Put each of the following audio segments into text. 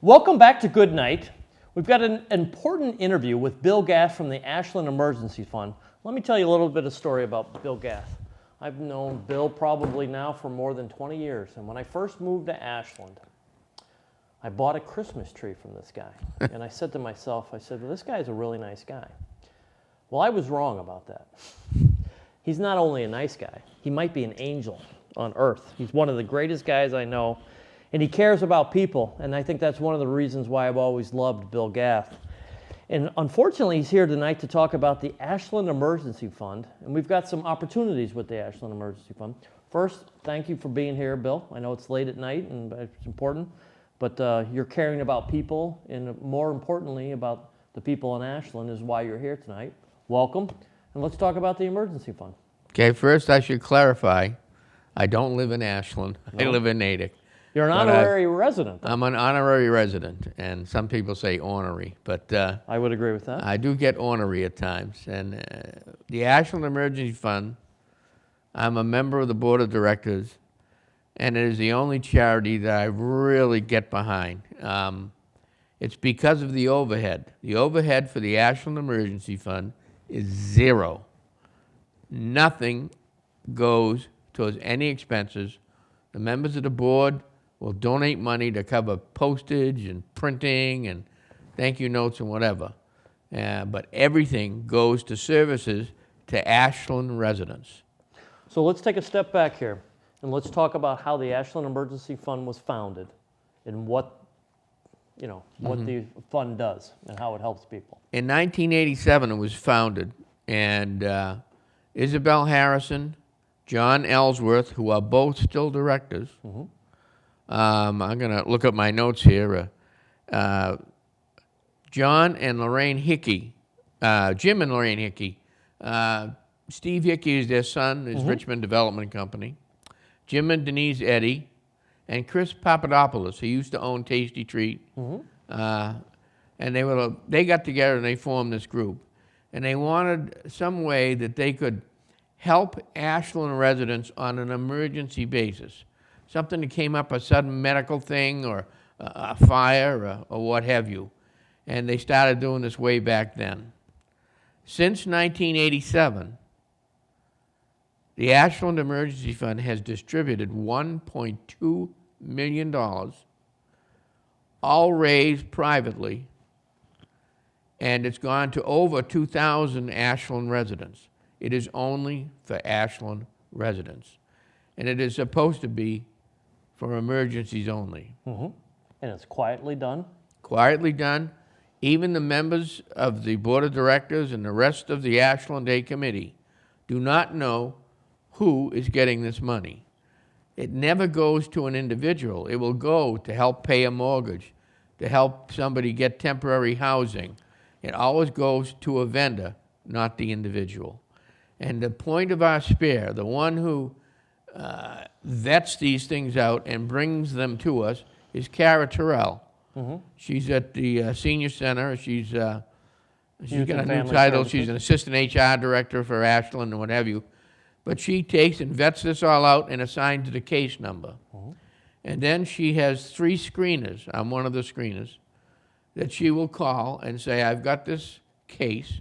Welcome back to Good Night. We've got an important interview with Bill Gath from the Ashland Emergency Fund. Let me tell you a little bit of story about Bill Gath. I've known Bill probably now for more than 20 years, and when I first moved to Ashland, I bought a Christmas tree from this guy. And I said to myself, well, this guy's a really nice guy. Well, I was wrong about that. He's not only a nice guy, he might be an angel on earth. He's one of the greatest guys I know. And he cares about people, and I think that's one of the reasons why I've always loved Bill Gath. And unfortunately, he's here tonight to talk about the Ashland Emergency Fund, and we've got some opportunities with the Ashland Emergency Fund. First, thank you for being here, Bill. I know it's late at night, and it's important, but you're caring about people, and more importantly, about the people in Ashland is why you're here tonight. Welcome, and let's talk about the Emergency Fund. Okay, first I should clarify, I don't live in Ashland. No. I live in Natick. You're an honorary resident. I'm an honorary resident, and some people say ornery, but I would agree with that. I do get ornery at times. And the Ashland Emergency Fund, I'm a member of the board of directors, and it is the only charity that I really get behind. It's because of the overhead. The overhead for the Ashland Emergency Fund is zero. Nothing goes towards any expenses. The members of the board will donate money to cover postage and printing and thank you notes and whatever. But everything goes to services to Ashland residents. So let's take a step back here and let's talk about how the Ashland Emergency Fund was founded and what the fund does and how it helps people. In 1987 it was founded, and Isabel Harrison, John Ellsworth, who are both still directors. Mm-hmm. I'm going to look up my notes here. John and Lorraine Hickey, Jim and Lorraine Hickey. Steve Hickey is their son, is Richmond Development Company. Jim and Denise Eddy, and Chris Papadopoulos, who used to own Tasty Treat. Mm-hmm. And they got together and they formed this group. And they wanted some way that they could help Ashland residents on an emergency basis. Something that came up, a sudden medical thing or a fire or what have you. And they started doing this way back then. Since 1987, the Ashland Emergency Fund has distributed $1.2 million, all raised privately, and it's gone to over 2,000 Ashland residents. It is only for Ashland residents. And it is supposed to be for emergencies only. Mm-hmm. And it's quietly done? Quietly done. Even the members of the board of directors and the rest of the Ashland Day Committee do not know who is getting this money. It never goes to an individual. It will go to help pay a mortgage, to help somebody get temporary housing. It always goes to a vendor, not the individual. And the point of our spare, the one who vets these things out and brings them to us, is Cara Terrell. Mm-hmm. She's at the senior center. She's got a new title. She's an assistant HR director for Ashland and what have you. But she takes and vets this all out and assigns it a case number. Mm-hmm. And then she has 3 screeners. I'm one of the screeners that she will call and say, I've got this case.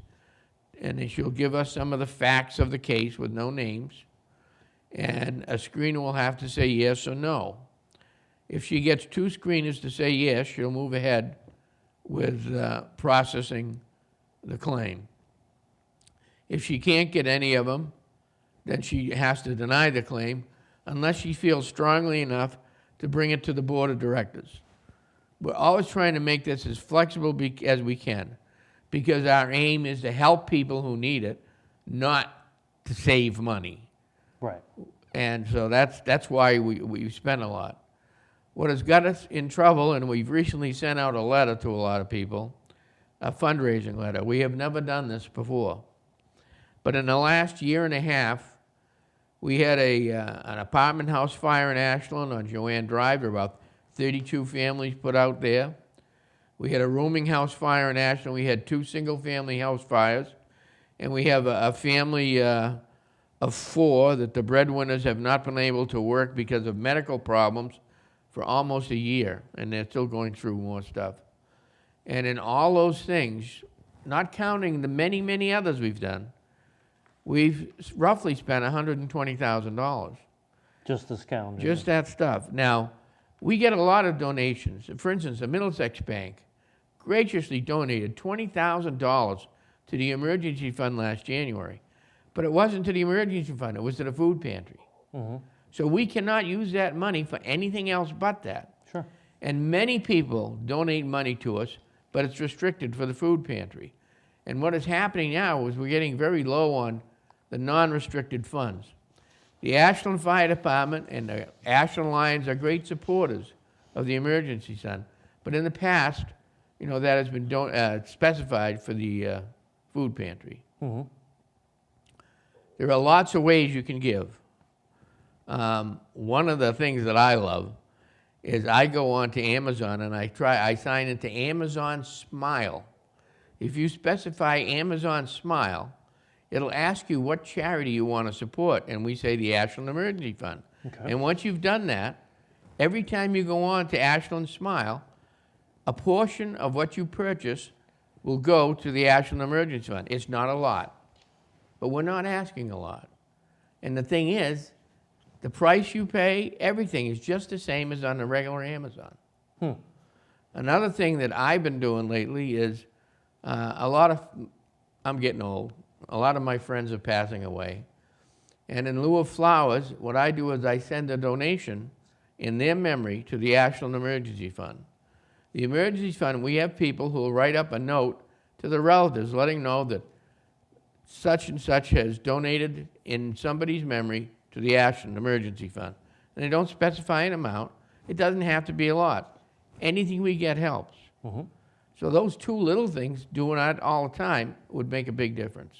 And then she'll give us some of the facts of the case with no names. And a screener will have to say yes or no. If she gets 2 screeners to say yes, she'll move ahead with processing the claim. If she can't get any of them, then she has to deny the claim unless she feels strongly enough to bring it to the board of directors. We're always trying to make this as flexible as we can, because our aim is to help people who need it, not to save money. Right. And so that's why we spend a lot. What has got us in trouble, and we've recently sent out a letter to a lot of people, a fundraising letter. We have never done this before. But in the last year and a half, we had an apartment house fire in Ashland on Joanne Drive. There were about 32 families put out there. We had a rooming house fire in Ashland. We had 2 single-family house fires. And we have a family of 4 that the breadwinners have not been able to work because of medical problems for almost a year, and they're still going through more stuff. And in all those things, not counting the many, many others we've done, we've roughly spent $120,000. Just this calendar year. Just that stuff. Now, we get a lot of donations. For instance, the Middlesex Bank graciously donated $20,000 to the emergency fund last January. But it wasn't to the emergency fund, it was to the food pantry. Mm-hmm. So we cannot use that money for anything else but that. Sure. And many people donate money to us, but it's restricted for the food pantry. And what is happening now is we're getting very low on the non-restricted funds. The Ashland Fire Department and the Ashland Lions are great supporters of the emergency fund, but in the past, you know, that has been specified for the food pantry. Mm-hmm. There are lots of ways you can give. One of the things that I love is I go on to Amazon and I sign into Amazon Smile. If you specify Amazon Smile, it'll ask you what charity you want to support, and we say the Ashland Emergency Fund. Okay. And once you've done that, every time you go on to Ashland Smile, a portion of what you purchase will go to the Ashland Emergency Fund. It's not a lot, but we're not asking a lot. And the thing is, the price you pay, everything is just the same as on the regular Amazon. Another thing that I've been doing lately is I'm getting old. A lot of my friends are passing away. And in lieu of flowers, what I do is I send a donation in their memory to the Ashland Emergency Fund. The Emergency Fund, we have people who will write up a note to the relatives letting know that such and such has donated in somebody's memory to the Ashland Emergency Fund. And they don't specify an amount. It doesn't have to be a lot. Anything we get helps. Mm-hmm. So those two little things, doing that all the time, would make a big difference.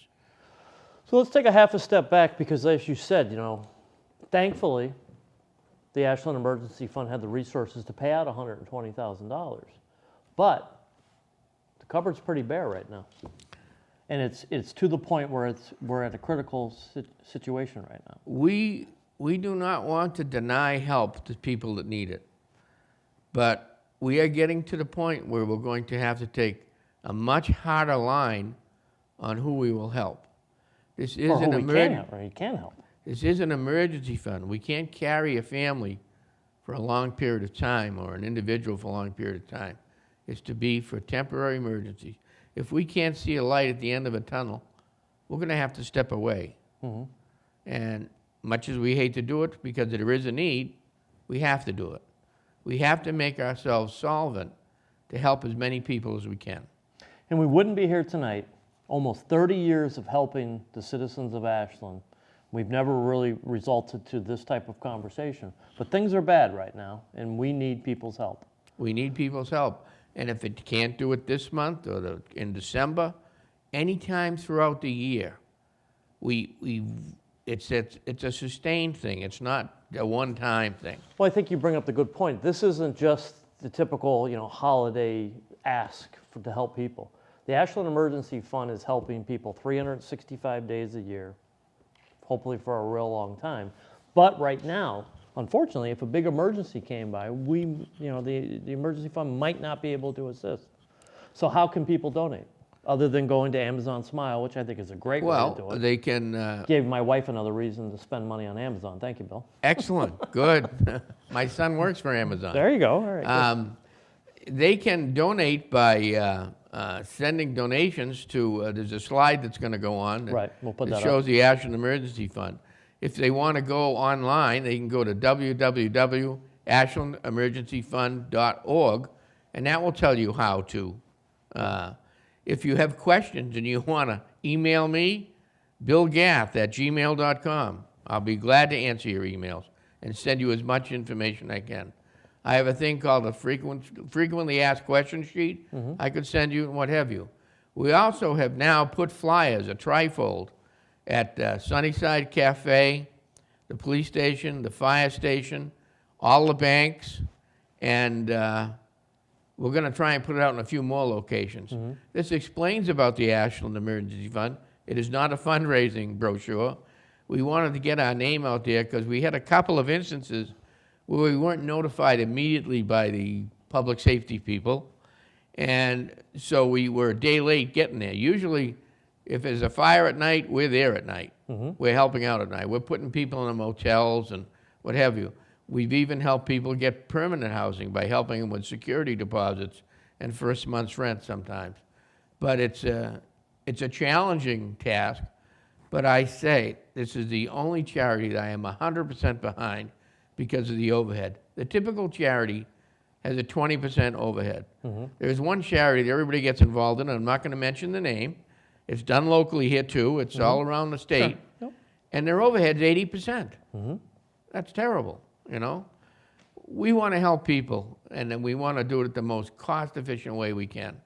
So let's take a half a step back because, as you said, you know, thankfully, the Ashland Emergency Fund had the resources to pay out $120,000. But the cupboard's pretty bare right now. And it's to the point where we're at a critical situation right now. We do not want to deny help to people that need it. But we are getting to the point where we're going to have to take a much harder line on who we will help. This is an emergency. You can help. This is an emergency fund. We can't carry a family for a long period of time or an individual for a long period of time. It's to be for temporary emergencies. If we can't see a light at the end of a tunnel, we're going to have to step away. Mm-hmm. And much as we hate to do it because there is a need, we have to do it. We have to make ourselves solvent to help as many people as we can. And we wouldn't be here tonight, almost 30 years of helping the citizens of Ashland. We've never really resulted to this type of conversation. But things are bad right now, and we need people's help. We need people's help. And if it can't do it this month or in December, anytime throughout the year, it's a sustained thing. It's not a one-time thing. Well, I think you bring up the good point. This isn't just the typical, you know, holiday ask to help people. The Ashland Emergency Fund is helping people 365 days a year, hopefully for a real long time. But right now, unfortunately, if a big emergency came by, the emergency fund might not be able to assist. So how can people donate? Other than going to Amazon Smile, which I think is a great way to do Well, it. they can... Gave my wife another reason to spend money on Amazon. Thank you, Bill. Excellent, good. My son works for Amazon. There you go. All right. They can donate by sending donations to, there's a slide that's going to go on. Right, we'll put that shows up. the Ashland Emergency Fund. If they want to go online, they can go to www.ashlandemergencyfund.org, and that will tell you how to. If you have questions and you want to email me, billgath@gmail.com. I'll be glad to answer your emails and send you as much information I can. I have a thing called a frequently asked questions sheet. I could send you and what have you. We also have now put flyers, a trifold, at Sunnyside Cafe, the police station, the fire station, all the banks, and we're going to try and put it out in a few more locations. This explains about the Ashland Emergency Fund. It is not a fundraising brochure. We wanted to get our name out there because we had a couple of instances where we weren't notified immediately by the public safety people. And so we were a day late getting there. Usually, if there's a fire at night, we're there at night. We're helping out at night. We're putting people in the motels and what have you. We've even helped people get permanent housing by helping them with security deposits and first month's rent sometimes. But it's a challenging task. But I say, this is the only charity that I am 100% behind because of the overhead. The typical charity has a 20% overhead. There's one charity that everybody gets involved in, and I'm not going to mention the name. It's done locally here too. It's all around the state. Sure. Yep. And their overhead's 80%. That's terrible, you know? We want to help people, and then we want to do it the most cost-efficient way we can.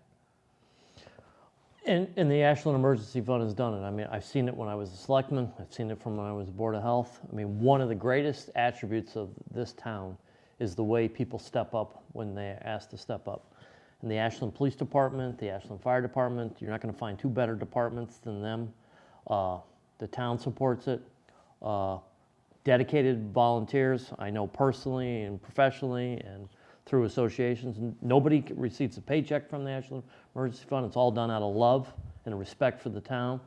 And the Ashland Emergency Fund has done it. I mean, I've seen it when I was a selectman. I've seen it from when I was Board of Health. I mean, one of the greatest attributes of this town is the way people step up when they're asked to step up. And the Ashland Police Department, the Ashland Fire Department, you're not going to find two better departments than them. The town supports it. Dedicated volunteers, I know personally and professionally and through associations. Nobody receives a paycheck from the Ashland Emergency Fund. It's all done out of love and respect for the town.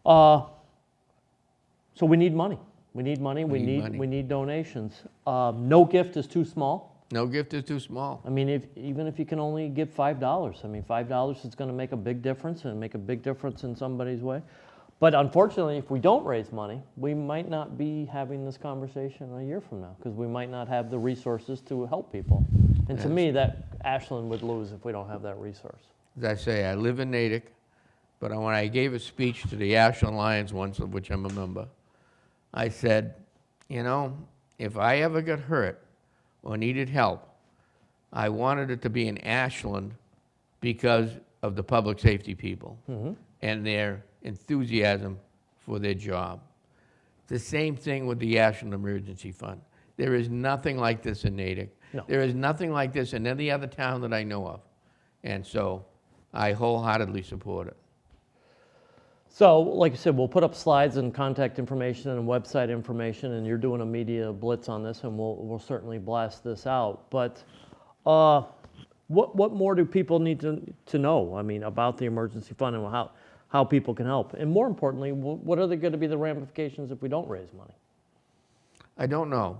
So we need money. We need money. We need donations. No gift is too small. No gift is too small. I mean, even if you can only give $5, I mean, $5 is going to make a big difference and make a big difference in somebody's way. But unfortunately, if we don't raise money, we might not be having this conversation a year from now because we might not have the resources to help people. And to me, that Ashland would lose if we don't have that resource. As I say, I live in Natick, but when I gave a speech to the Ashland Lions once, of which I'm a member, I said, you know, if I ever got hurt or needed help, I wanted it to be in Ashland because of the public safety people and their enthusiasm for their job. The same thing with the Ashland Emergency Fund. There is nothing like this in Natick. No. There is nothing like this in any other town that I know of. And so I wholeheartedly support it. So, like I said, we'll put up slides and contact information and website information, and you're doing a media blitz on this, and we'll certainly blast this out. But what more do people need to know, I mean, about the emergency fund and how people can help? And more importantly, what are going to be the ramifications if we don't raise money? I don't know.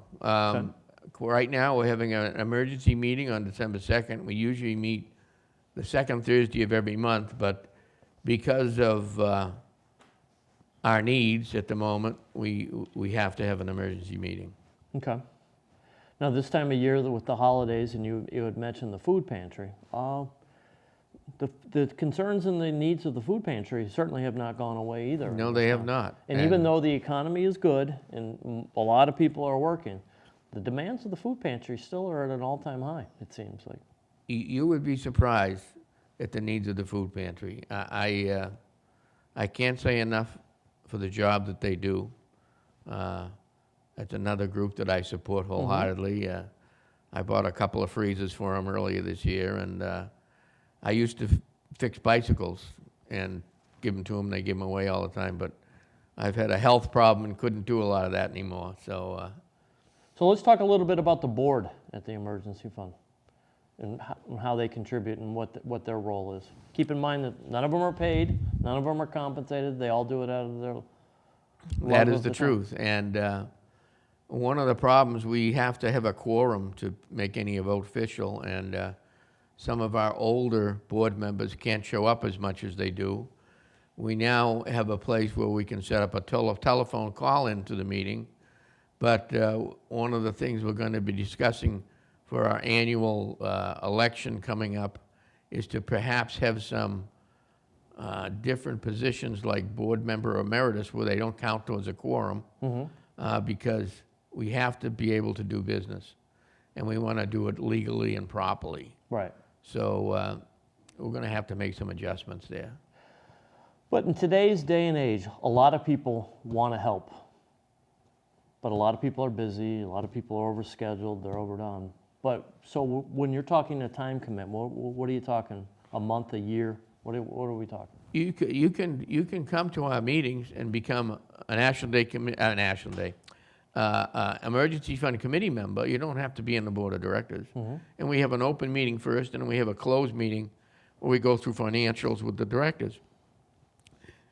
Right now, we're having an emergency meeting on December 2nd. We usually meet the second Thursday of every month, but because of our needs at the moment, we have to have an emergency meeting. Okay. Now, this time of year with the holidays, and you had mentioned the food pantry, the concerns and the needs of the food pantry certainly have not gone away either. No, they have not. And even though the economy is good and a lot of people are working, the demands of the food pantry still are at an all-time high, it seems like. You would be surprised at the needs of the food pantry. I can't say enough for the job that they do. That's another group that I support wholeheartedly. I bought a couple of freezers for them earlier this year, and I used to fix bicycles and give them to them. They give them away all the time, but I've had a health problem and couldn't do a lot of that anymore. So let's talk a little bit about the board at the Emergency Fund and how they contribute and what their role is. Keep in mind that none of them are paid, none of them are compensated. They all do it out of their love. That is the truth. And one of the problems, we have to have a quorum to make any vote official, and some of our older board members can't show up as much as they do. We now have a place where we can set up a telephone call into the meeting, but one of the things we're going to be discussing for our annual election coming up is to perhaps have some different positions like board member emeritus where they don't count towards a quorum because we have to be able to do business and we want to do it legally and properly. Right. So we're going to have to make some adjustments there. But in today's day and age, a lot of people want to help. But a lot of people are busy, a lot of people are overscheduled, they're overdone. But so when you're talking a time commitment, what are you talking? A month, a year? What are we talking? You can come to our meetings and become an Ashland Day emergency fund committee member, you don't have to be in the board of directors. And we have an open meeting first, and then we have a closed meeting where we go through financials with the directors.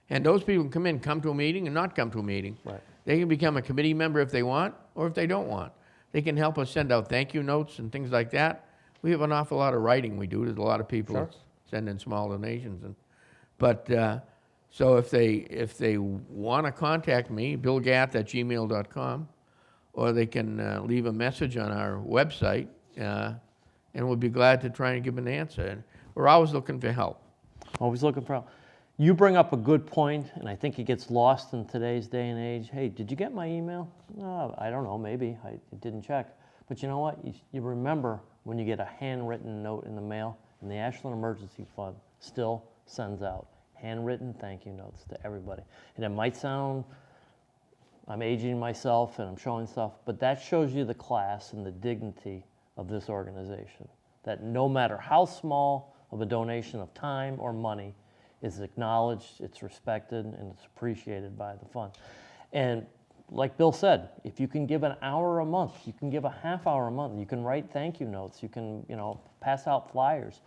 And those people can come to a meeting and not come to a meeting. Right. They can become a committee member if they want, or if they don't want. They can help us send out thank you notes and things like that. We have an awful lot of writing we do. There's a lot of people Sure. that send in small donations. So if they want to contact me, billgath@gmail.com, or they can leave a message on our website, and we'll be glad to try and give an answer. And we're always looking for help. Always looking for help. You bring up a good point, and I think it gets lost in today's day and age. Hey, did you get my email? No, I don't know, maybe. I didn't check. But you know what? You remember when you get a handwritten note in the mail, and the Ashland Emergency Fund still sends out handwritten thank you notes to everybody. And it might sound, I'm aging myself and I'm showing stuff, but that shows you the class and the dignity of this organization. That no matter how small of a donation of time or money is acknowledged, it's respected, and it's appreciated by the fund. And like Bill said, if you can give an hour a month, you can give a half hour a month, you can write thank you notes, you can pass out flyers.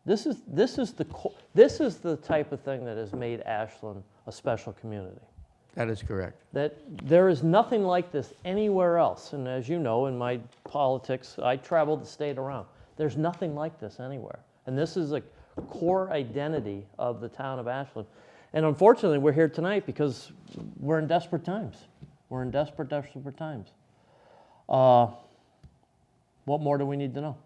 This is the type of thing that has made Ashland a special community. That is correct. That there is nothing like this anywhere else. And as you know, in my politics, I traveled the state around. There's nothing like this anywhere. And this is a core identity of the town of Ashland. And unfortunately, we're here tonight because we're in desperate times. We're in desperate times. What more do we need to know?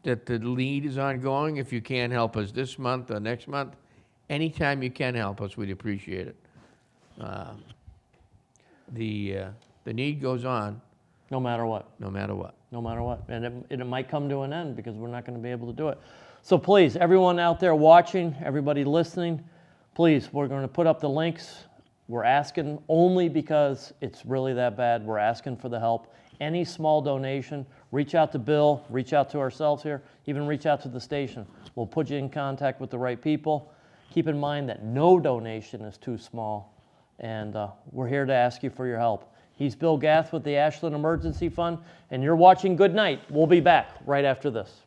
That the lead is ongoing. If you can't help us this month or next month, anytime you can help us, we'd appreciate it. The need goes on. No matter what. No matter what. No matter what. And it might come to an end because we're not going to be able to do it. So please, everyone out there watching, everybody listening, please, we're going to put up the links. We're asking only because it's really that bad. We're asking for the help. Any small donation, reach out to Bill, reach out to ourselves here, even reach out to the station. We'll put you in contact with the right people. Keep in mind that no donation is too small, and we're here to ask you for your help. He's Bill Gath with the Ashland Emergency Fund, and you're watching Good Night. We'll be back right after this.